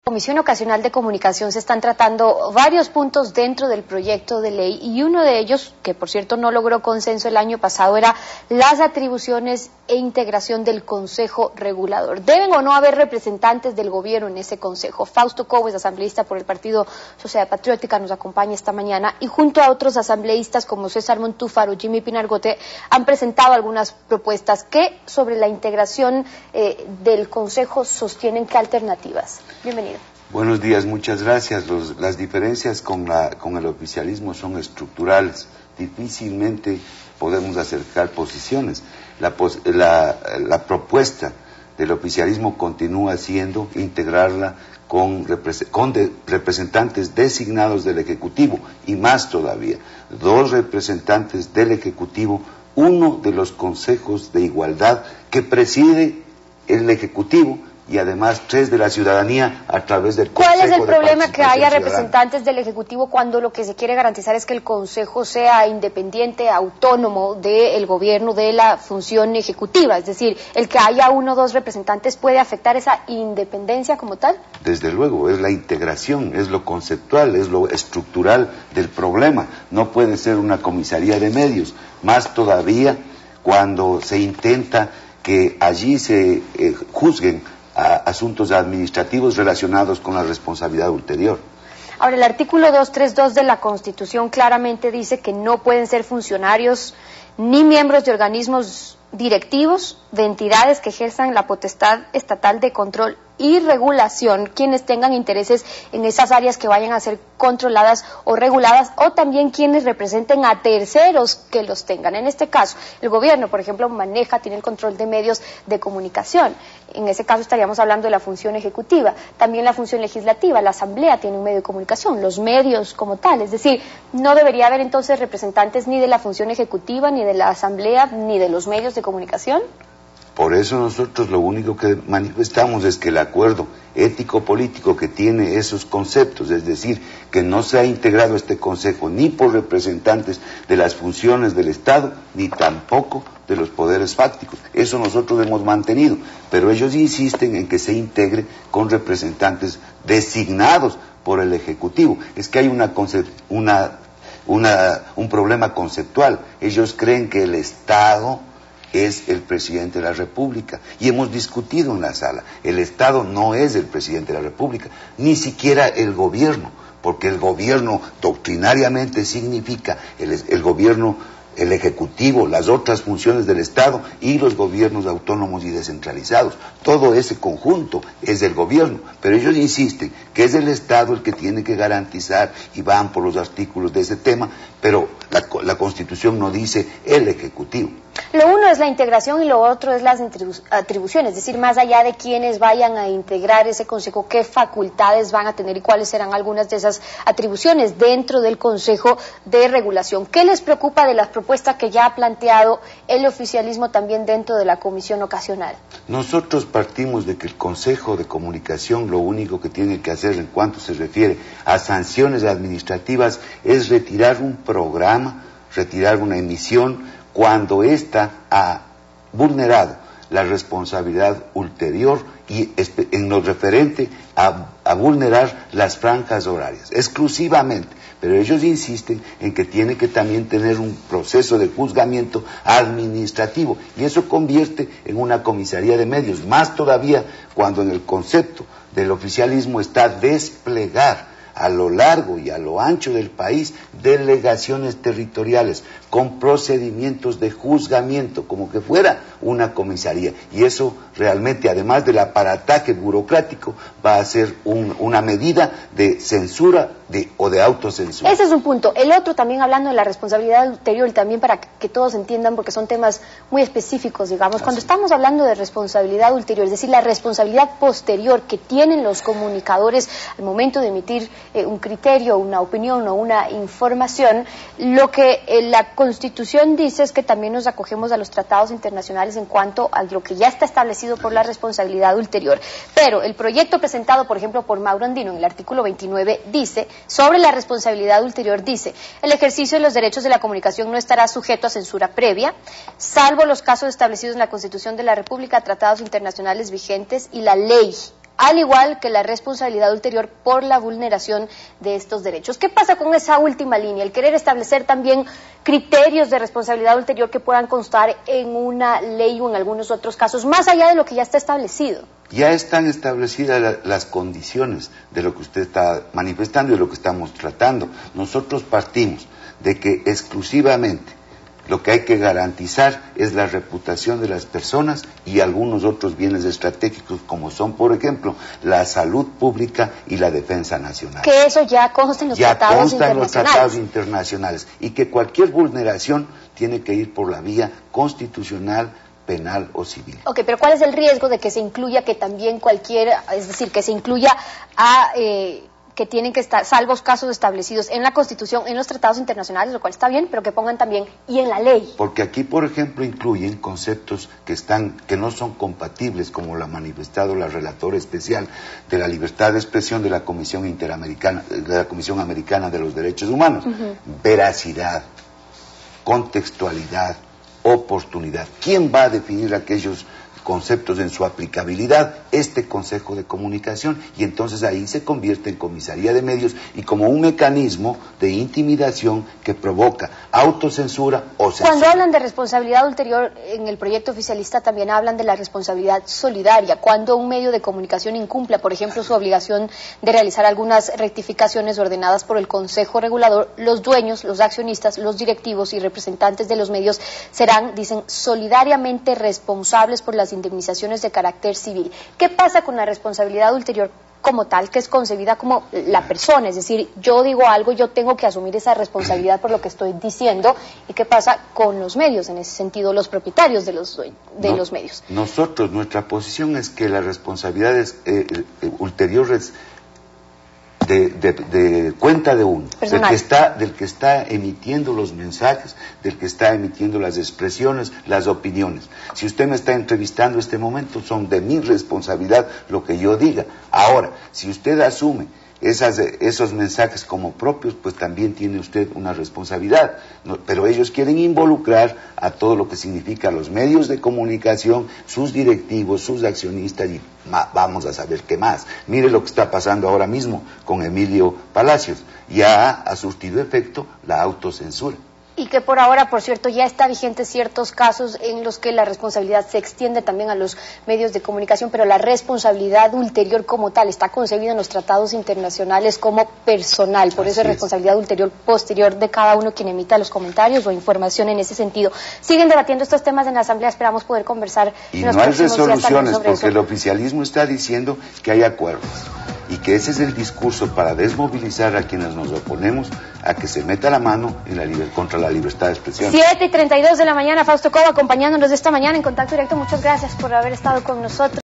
Comisión Ocasional de Comunicación se están tratando varios puntos dentro del proyecto de ley y uno de ellos, que por cierto no logró consenso el año pasado, era las atribuciones e integración del Consejo Regulador. ¿Deben o no haber representantes del gobierno en ese consejo? Fausto Cobo es asambleísta por el Partido Sociedad Patriótica, nos acompaña esta mañana y junto a otros asambleístas como César Montúfar o Jimmy Pinargote han presentado algunas propuestas que sobre la integración del consejo sostienen. ¿Qué alternativas? Bienvenido. Buenos días, muchas gracias. Las diferencias con el oficialismo son estructurales. Difícilmente podemos acercar posiciones. La propuesta del oficialismo continúa siendo integrarla con representantes designados del Ejecutivo y más todavía, 2 representantes del Ejecutivo, uno de los consejos de igualdad que preside el Ejecutivo y además 3 de la ciudadanía a través del Consejo. ¿Cuál es el problema que haya representantes del Ejecutivo cuando lo que se quiere garantizar es que el Consejo sea independiente, autónomo del gobierno, de la función ejecutiva? Es decir, el que haya 1 o 2 representantes puede afectar esa independencia como tal. Desde luego, es la integración, es lo conceptual, es lo estructural del problema. No puede ser una comisaría de medios, más todavía cuando se intenta que allí se juzguen asuntos administrativos relacionados con la responsabilidad ulterior. Ahora, el artículo 232 de la Constitución claramente dice que no pueden ser funcionarios ni miembros de organismos directivos de entidades que ejerzan la potestad estatal de control y regulación, quienes tengan intereses en esas áreas que vayan a ser controladas o reguladas, o también quienes representen a terceros que los tengan. En este caso, el gobierno, por ejemplo, tiene el control de medios de comunicación. En ese caso estaríamos hablando de la función ejecutiva, también la función legislativa, la asamblea tiene un medio de comunicación, los medios como tal, es decir, no debería haber entonces representantes ni de la función ejecutiva, ni de la asamblea, ni de los medios de comunicación. Por eso nosotros lo único que manifestamos es que el acuerdo ético-político que tiene esos conceptos, es decir, que no se ha integrado este consejo ni por representantes de las funciones del Estado, ni tampoco de los poderes fácticos. Eso nosotros hemos mantenido, pero ellos insisten en que se integre con representantes designados por el Ejecutivo. Es que hay un problema conceptual. Ellos creen que el Estado es el presidente de la República, y hemos discutido en la sala, el Estado no es el presidente de la República, ni siquiera el gobierno, porque el gobierno doctrinariamente significa el gobierno, el Ejecutivo, las otras funciones del Estado y los gobiernos autónomos y descentralizados. Todo ese conjunto es del gobierno, pero ellos insisten que es el Estado el que tiene que garantizar y van por los artículos de ese tema, pero la Constitución no dice el Ejecutivo. Lo uno es la integración y lo otro es las atribuciones, es decir, más allá de quienes vayan a integrar ese consejo, qué facultades van a tener y cuáles serán algunas de esas atribuciones dentro del Consejo de Regulación. ¿Qué les preocupa de las propuestas que ya ha planteado el oficialismo también dentro de la Comisión Ocasional? Nosotros partimos de que el Consejo de Comunicación lo único que tiene que hacer en cuanto se refiere a sanciones administrativas es retirar un programa, retirar una emisión, cuando ésta ha vulnerado la responsabilidad ulterior y en lo referente a vulnerar las franjas horarias, exclusivamente. Pero ellos insisten en que tiene que también tener un proceso de juzgamiento administrativo, y eso convierte en una comisaría de medios, más todavía cuando en el concepto del oficialismo está desplegar a lo largo y a lo ancho del país delegaciones territoriales con procedimientos de juzgamiento, como que fuera una comisaría, y eso realmente, además del aparataje burocrático, va a ser una medida de censura o de autocensura. Ese es un punto. El otro, también hablando de la responsabilidad ulterior, y también para que todos entiendan, porque son temas muy específicos, digamos, cuando estamos hablando de responsabilidad ulterior, es decir, la responsabilidad posterior que tienen los comunicadores al momento de emitir un criterio, una opinión o una información, lo que la Constitución dice es que también nos acogemos a los tratados internacionales en cuanto a lo que ya está establecido por la responsabilidad ulterior. Pero el proyecto presentado, por ejemplo, por Mauro Andino en el artículo 29 dice, sobre la responsabilidad ulterior dice, el ejercicio de los derechos de la comunicación no estará sujeto a censura previa, salvo los casos establecidos en la Constitución de la República, tratados internacionales vigentes y la ley al igual que la responsabilidad ulterior por la vulneración de estos derechos. ¿Qué pasa con esa última línea? El querer establecer también criterios de responsabilidad ulterior que puedan constar en una ley o en algunos otros casos, más allá de lo que ya está establecido. Ya están establecidas las condiciones de lo que usted está manifestando y de lo que estamos tratando. Nosotros partimos de que exclusivamente lo que hay que garantizar es la reputación de las personas y algunos otros bienes estratégicos, como son, por ejemplo, la salud pública y la defensa nacional. Que eso ya consta en los tratados internacionales. Ya consta en los tratados internacionales y que cualquier vulneración tiene que ir por la vía constitucional, penal o civil. Ok, pero ¿cuál es el riesgo de que se incluya que también cualquiera, es decir, que se incluya a... que tienen que estar salvos casos establecidos en la Constitución, en los tratados internacionales, lo cual está bien, pero que pongan también y en la ley? Porque aquí, por ejemplo, incluyen conceptos que no son compatibles, como lo ha manifestado la relatora especial de la libertad de expresión de la Comisión Interamericana, de la Comisión Americana de los Derechos Humanos. Veracidad, contextualidad, oportunidad. ¿Quién va a definir aquellos conceptos en su aplicabilidad? Este Consejo de Comunicación, y entonces ahí se convierte en comisaría de medios y como un mecanismo de intimidación que provoca autocensura o censura. Cuando hablan de responsabilidad ulterior en el proyecto oficialista también hablan de la responsabilidad solidaria. Cuando un medio de comunicación incumpla, por ejemplo, su obligación de realizar algunas rectificaciones ordenadas por el Consejo Regulador, los dueños, los accionistas, los directivos y representantes de los medios serán, dicen, solidariamente responsables por las indemnizaciones de carácter civil. ¿Qué pasa con la responsabilidad ulterior como tal, que es concebida como la persona? Es decir, yo digo algo, yo tengo que asumir esa responsabilidad por lo que estoy diciendo. ¿Y qué pasa con los medios, en ese sentido, los propietarios de los medios? Nosotros, nuestra posición es que la responsabilidad ulterior es de cuenta de uno, del que está emitiendo los mensajes, del que está emitiendo las expresiones, las opiniones. Si usted me está entrevistando en este momento, son de mi responsabilidad lo que yo diga. Ahora, si usted asume esos mensajes como propios, pues también tiene usted una responsabilidad. Pero ellos quieren involucrar a todo lo que significa los medios de comunicación, sus directivos, sus accionistas y vamos a saber qué más. Mire lo que está pasando ahora mismo con Emilio Palacios. Ya ha surtido efecto la autocensura. Y que por ahora, por cierto, ya está vigente ciertos casos en los que la responsabilidad se extiende también a los medios de comunicación, pero la responsabilidad ulterior como tal está concebida en los tratados internacionales como personal. Por eso es responsabilidad ulterior posterior de cada uno quien emita los comentarios o información en ese sentido. Siguen debatiendo estos temas en la Asamblea, esperamos poder conversar en los próximos días también sobre eso. Y no hay resoluciones porque el oficialismo está diciendo que hay acuerdos. Y que ese es el discurso para desmovilizar a quienes nos oponemos a que se meta la mano en contra la libertad de expresión. 7:32 de la mañana, Fausto Cobo acompañándonos esta mañana en Contacto Directo. Muchas gracias por haber estado con nosotros.